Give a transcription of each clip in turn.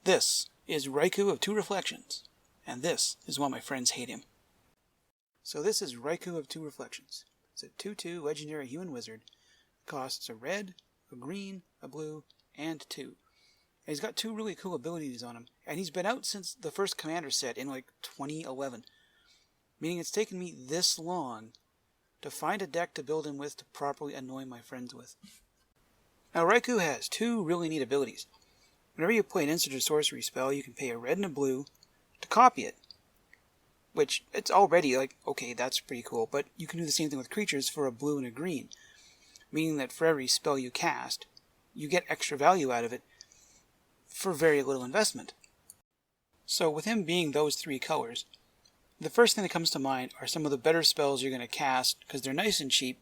This is Raikou of Two Reflections, and this is why my friends hate him. So this is Raikou of Two Reflections. It's a 2/2 legendary human wizard. It costs a red, a green, a blue, and 2. And he's got 2 really cool abilities on him, and he's been out since the first Commander set in like 2011. Meaning it's taken me this long to find a deck to build him with to properly annoy my friends with. Now Raikou has 2 really neat abilities. Whenever you play an instant or sorcery spell, you can pay a red and a blue to copy it. Which, it's already like, okay, that's pretty cool, but you can do the same thing with creatures for a blue and a green. Meaning that for every spell you cast, you get extra value out of it for very little investment. So with him being those 3 colors, the first thing that comes to mind are some of the better spells you're going to cast because they're nice and cheap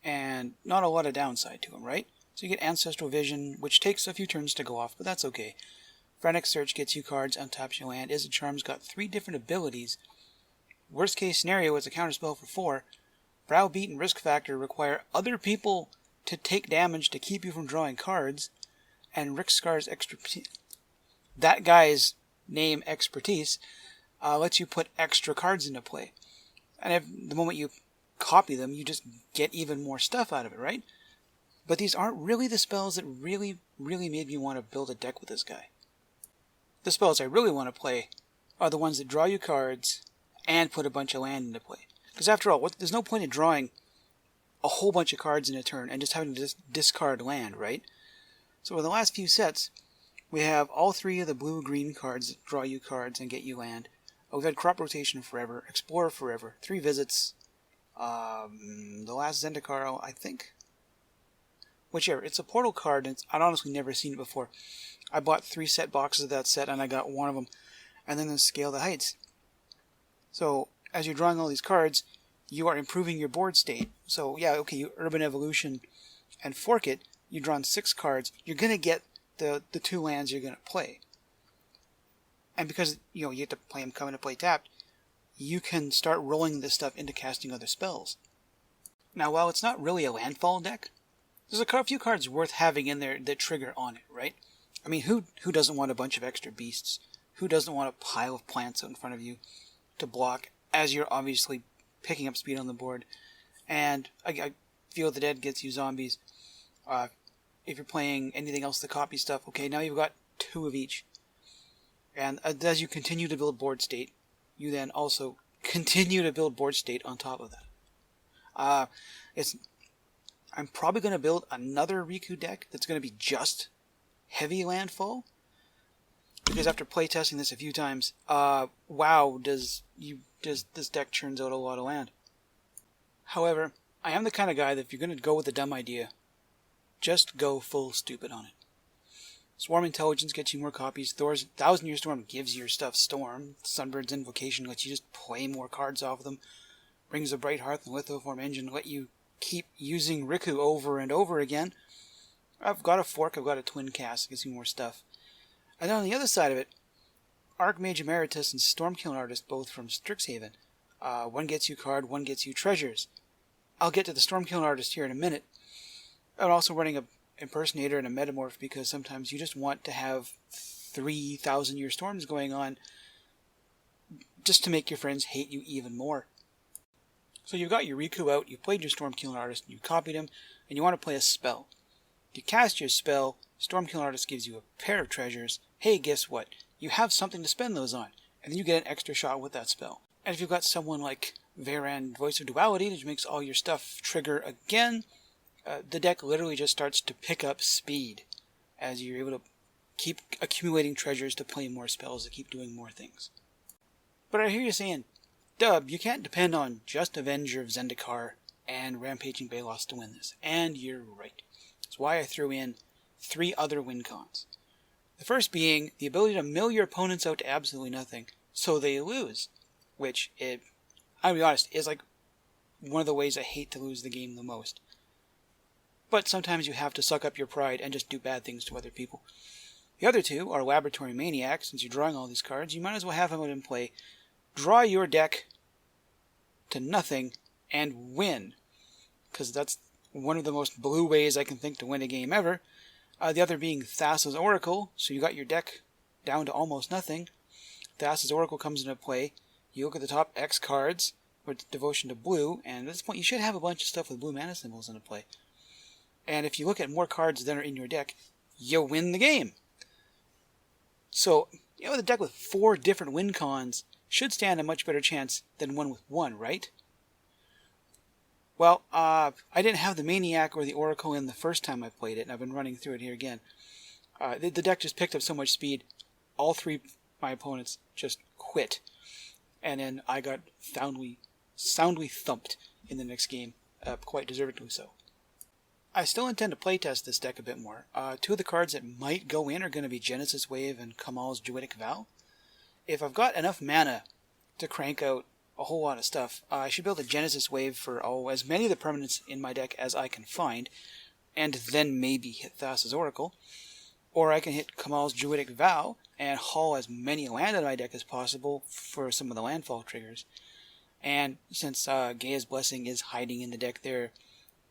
and not a lot of downside to them, right? So you get Ancestral Vision, which takes a few turns to go off, but that's okay. Frantic Search gets you cards, untaps your land. Izzet Charm's got 3 different abilities. Worst case scenario is a counterspell for 4. Browbeat and Risk Factor require other people to take damage to keep you from drawing cards. And Rixscar's Expertise, that guy's name Expertise, lets you put extra cards into play. And if the moment you copy them, you just get even more stuff out of it, right? But these aren't really the spells that really made me want to build a deck with this guy. The spells I really want to play are the ones that draw you cards and put a bunch of land into play. Because after all, there's no point in drawing a whole bunch of cards in a turn and just having to discard land, right? So in the last few sets, we have all 3 of the blue-green cards that draw you cards and get you land. We've had Crop Rotation forever, Explorer forever, 3 visits, the last Zendikar, I think. Whichever. It's a portal card, and I'd honestly never seen it before. I bought 3 set boxes of that set, and I got 1 of them. And then the Scale the Heights. So, as you're drawing all these cards, you are improving your board state. So, yeah, okay, you Urban Evolution and fork it, you've drawn 6 cards, you're going to get the 2 lands you're going to play. And because, you get to play them coming to play tapped, you can start rolling this stuff into casting other spells. Now, while it's not really a landfall deck, there's a few cards worth having in there that trigger on it, right? I mean, who doesn't want a bunch of extra beasts? Who doesn't want a pile of plants out in front of you to block as you're obviously picking up speed on the board? And I Feel the Dead gets you zombies. If you're playing anything else to copy stuff, okay, now you've got 2 of each. And as you continue to build board state, you then also continue to build board state on top of that. I'm probably going to build another Raikou deck that's going to be just heavy landfall. Because after playtesting this a few times, wow, does this deck churns out a lot of land. However, I am the kind of guy that if you're going to go with a dumb idea, just go full stupid on it. Swarm Intelligence gets you more copies. Thor's 1,000 Year Storm gives your stuff Storm. Sunbird's Invocation lets you just play more cards off them. Rings of Bright Hearth and Lithoform Engine let you keep using Raikou over and over again. I've got a fork, I've got a twin cast, gives you more stuff. And then on the other side of it, Archmage Emeritus and Stormkiln Artist, both from Strixhaven. One gets you card, one gets you treasures. I'll get to the Stormkiln Artist here in a minute. I'm also running a Impersonator and a Metamorph because sometimes you just want to have 3,000 Year Storms going on just to make your friends hate you even more. So you've got your Raikou out, you played your Stormkiln Artist, you copied him, and you want to play a spell. You cast your spell, Stormkiln Artist gives you a pair of treasures. Hey, guess what? You have something to spend those on, and then you get an extra shot with that spell. And if you've got someone like Veyran, Voice of Duality, which makes all your stuff trigger again, the deck literally just starts to pick up speed as you're able to keep accumulating treasures to play more spells, to keep doing more things. But I hear you saying, Dub, you can't depend on just Avenger of Zendikar and Rampaging Balos to win this. And you're right. That's why I threw in 3 other win cons. The first being the ability to mill your opponents out to absolutely nothing, so they lose. Which, I'll be honest, is like one of the ways I hate to lose the game the most. But sometimes you have to suck up your pride and just do bad things to other people. The other 2 are Laboratory Maniac. Since you're drawing all these cards, you might as well have them out in play. Draw your deck to nothing and win. Because that's one of the most blue ways I can think to win a game ever. The other being Thassa's Oracle. So you got your deck down to almost nothing, Thassa's Oracle comes into play. You look at the top X cards with devotion to blue, and at this point you should have a bunch of stuff with blue mana symbols into play. And if you look at more cards than are in your deck, you win the game. So, the deck with 4 different win cons should stand a much better chance than one with 1, right? Well, I didn't have the Maniac or the Oracle in the first time I played it, and I've been running through it here again. The deck just picked up so much speed, all 3 my opponents just quit. And then I got soundly thumped in the next game, quite deservedly so. I still intend to playtest this deck a bit more. 2 of the cards that might go in are going to be Genesis Wave and Kamal's Druidic Vow. If I've got enough mana to crank out a whole lot of stuff, I should build a Genesis Wave for as many of the permanents in my deck as I can find, and then maybe hit Thassa's Oracle. Or I can hit Kamal's Druidic Vow and haul as many land out of my deck as possible for some of the landfall triggers. And since Gaia's Blessing is hiding in the deck there,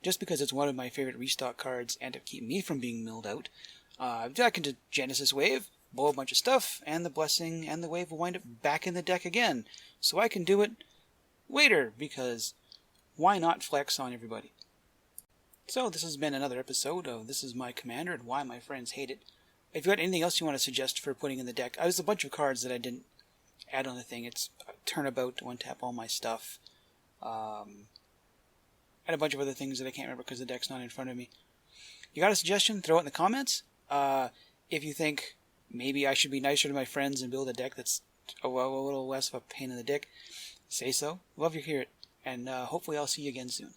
just because it's one of my favorite restock cards and to keep me from being milled out, I can do Genesis Wave, blow a bunch of stuff, and the Blessing and the Wave will wind up back in the deck again. So I can do it later, because why not flex on everybody? So this has been another episode of This Is My Commander and Why My Friends Hate It. If you got anything else you want to suggest for putting in the deck, there's a bunch of cards that I didn't add on the thing. It's Turnabout to one-tap all my stuff, and a bunch of other things that I can't remember because the deck's not in front of me. You got a suggestion? Throw it in the comments. If you think maybe I should be nicer to my friends and build a deck that's a little less of a pain in the dick, say so. Love to hear it, and hopefully I'll see you again soon.